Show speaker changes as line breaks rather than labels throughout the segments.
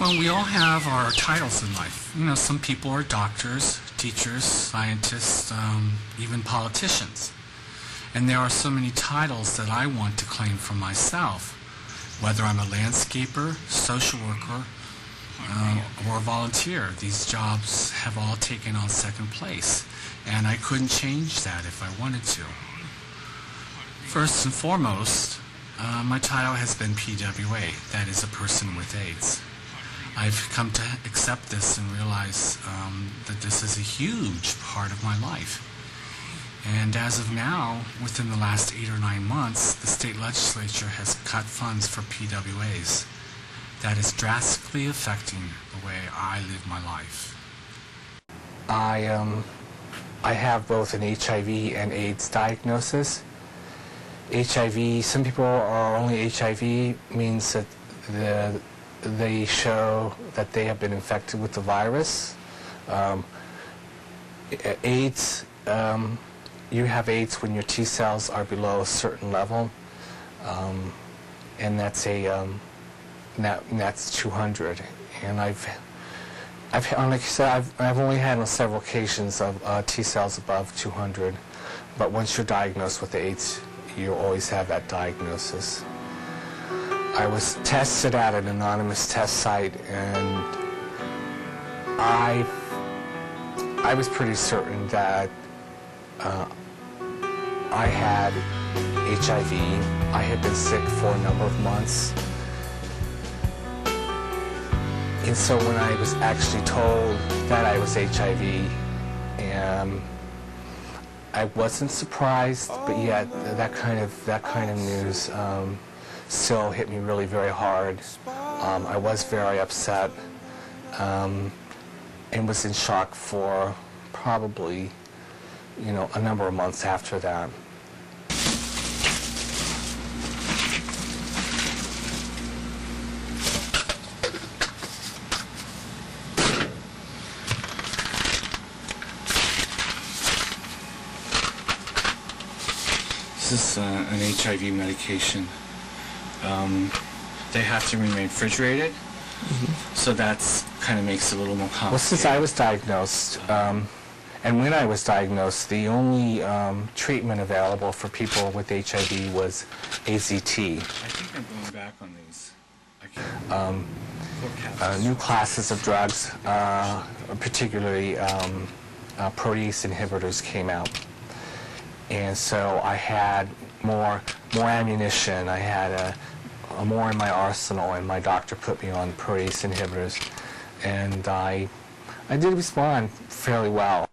Well, we all have our titles in life. You know, some people are doctors, teachers, scientists, even politicians. And there are so many titles that I want to claim for myself, whether I'm a landscaper, social worker, or a volunteer. These jobs have all taken on second place, and I couldn't change that if I wanted to. First and foremost, my title has been PWA, that is a person with AIDS. I've come to accept this and realize that this is a huge part of my life. And as of now, within the last 8 or 9 months, the state legislature has cut funds for PWAs. That is drastically affecting the way I live my life.
I have both an HIV and AIDS diagnosis. HIV, some people are only HIV, means that they show that they have been infected with the virus. AIDS, you have AIDS when your T cells are below a certain level, and that's that's 200. And I've like I said, I've only had on several occasions of T cells above 200, but once you're diagnosed with AIDS, you always have that diagnosis. I was tested at an anonymous test site, and I was pretty certain that I had HIV. I had been sick for a number of months. And so when I was actually told that I was HIV, I wasn't surprised, but yet that kind of news still hit me really very hard. I was very upset and was in shock for probably, a number of months after that.
This is an HIV medication. They have to remain refrigerated, so that's kind of makes it a little more complicated.
Well, since I was diagnosed, and when I was diagnosed, the only treatment available for people with HIV was AZT.
I think I'm going back on these.
New classes of drugs, particularly protease inhibitors, came out. And so I had more ammunition. I had more in my arsenal, and my doctor put me on protease inhibitors, and I did respond fairly well.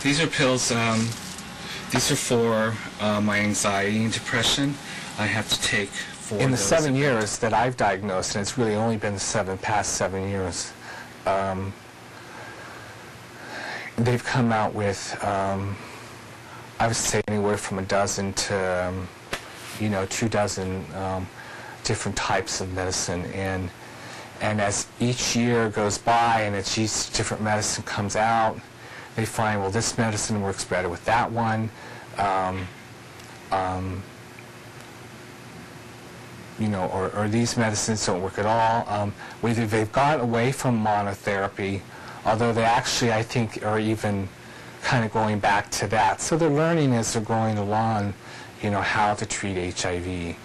These are pills. These are for my anxiety and depression. I have to take for
in the 7 years that I've diagnosed, and it's really only been the past 7 years. They've come out with, I would say, anywhere from a dozen to, 24 different types of medicine. And as each year goes by and as each different medicine comes out, they find, well, this medicine works better with that one. Or these medicines don't work at all. Whether they've gone away from monotherapy, although they actually, I think, are even kind of going back to that. So they're learning as they're going along, how to treat HIV.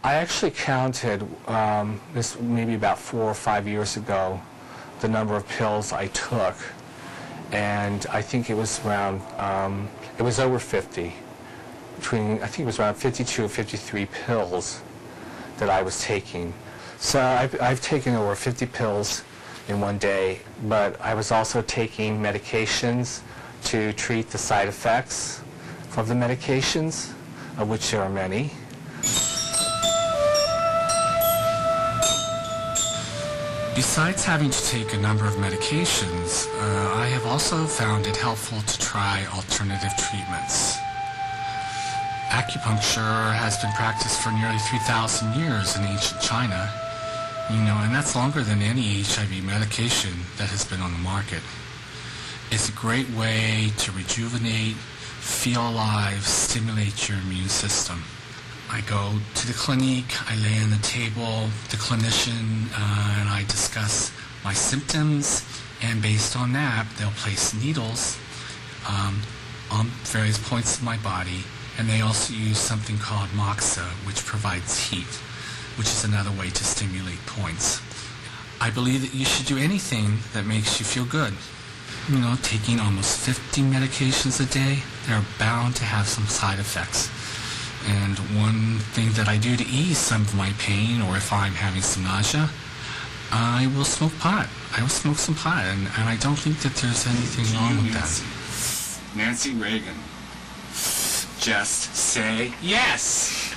I actually counted, this maybe about 4 or 5 years ago, the number of pills I took, and I think it was around, it was over 50. I think it was around 52 or 53 pills that I was taking. So I've taken over 50 pills in one day, but I was also taking medications to treat the side effects of the medications, of which there are many.
Besides having to take a number of medications, I have also found it helpful to try alternative treatments. Acupuncture has been practiced for nearly 3,000 years in ancient China, and that's longer than any HIV medication that has been on the market. It's a great way to rejuvenate, feel alive, stimulate your immune system. I go to the clinic, I lay on the table, the clinician and I discuss my symptoms, and based on that, they'll place needles on various points of my body, and they also use something called moxa, which provides heat, which is another way to stimulate points. I believe that you should do anything that makes you feel good. You know, taking almost 50 medications a day, they're bound to have some side effects. And one thing that I do to ease some of my pain, or if I'm having some nausea, I will smoke pot. I will smoke some pot, and I don't think that there's anything wrong with that.
Nancy Reagan. Just say yes.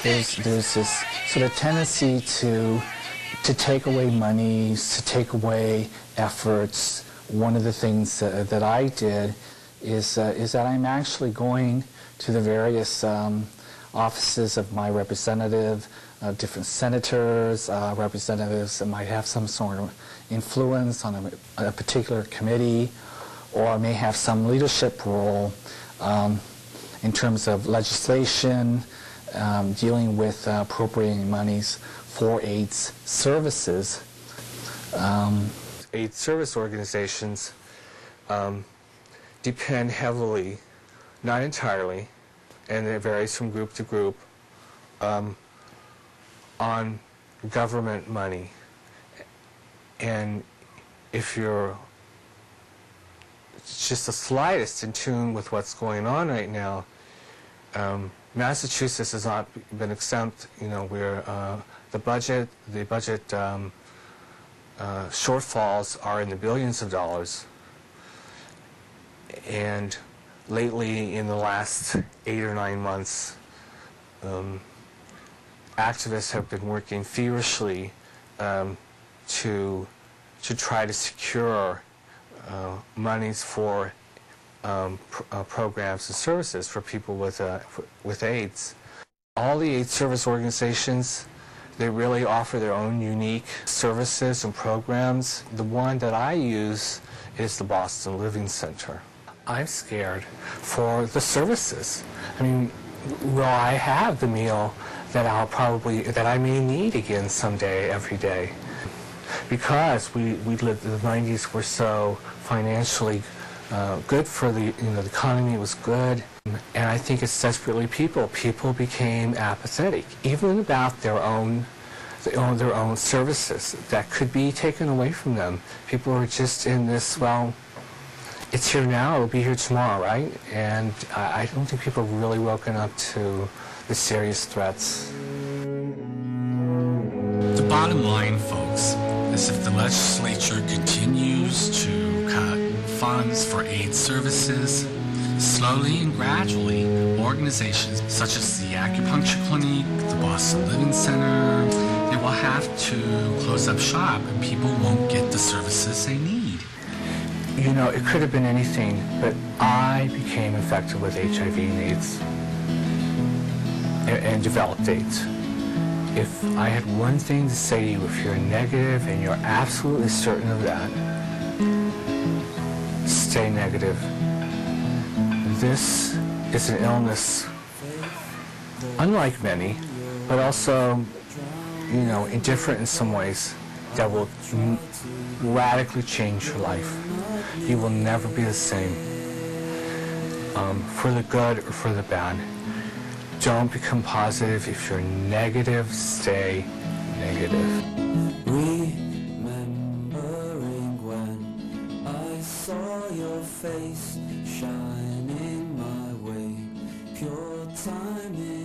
There's this sort of tendency to take away monies, to take away efforts. One of the things that I did is that I'm actually going to the various offices of my representative, different senators, representatives that might have some sort of influence on a particular committee, or may have some leadership role in terms of legislation, dealing with appropriating monies for AIDS services. AIDS service organizations depend heavily, not entirely, and it varies from group to group, on government money. And if you're just the slightest in tune with what's going on right now, Massachusetts has not been exempt. You know, we're the budget shortfalls are in the billions of dollars, and lately, in the last 8 or 9 months, activists have been working feverishly to try to secure monies for programs and services for people with AIDS. All the AIDS service organizations, they really offer their own unique services and programs. The one that I use is the Boston Living Center. I'm scared for the services. I mean, will I have the meal that I may need again someday, every day? Because we lived, the 90s were so financially good for the economy was good, and I think it's desperately people became apathetic, even about their own services that could be taken away from them. People are just in this, well, it's here now, it'll be here tomorrow, right? And I don't think people have really woken up to the serious threats.
The bottom line, folks, is if the legislature continues to cut funds for AIDS services, slowly and gradually, organizations such as the Acupuncture Clinic, the Boston Living Center, they will have to close up shop, and people won't get the services they need.
You know, it could have been anything, but I became infected with HIV and AIDS and developed AIDS. If I had one thing to say to you, if you're negative and you're absolutely certain of that, stay negative. This is an illness, unlike many, but also, you know, indifferent in some ways, that will radically change your life. You will never be the same, for the good or for the bad. Don't become positive. If you're negative, stay negative.
Remembering when I saw your face shining my way, pure timing.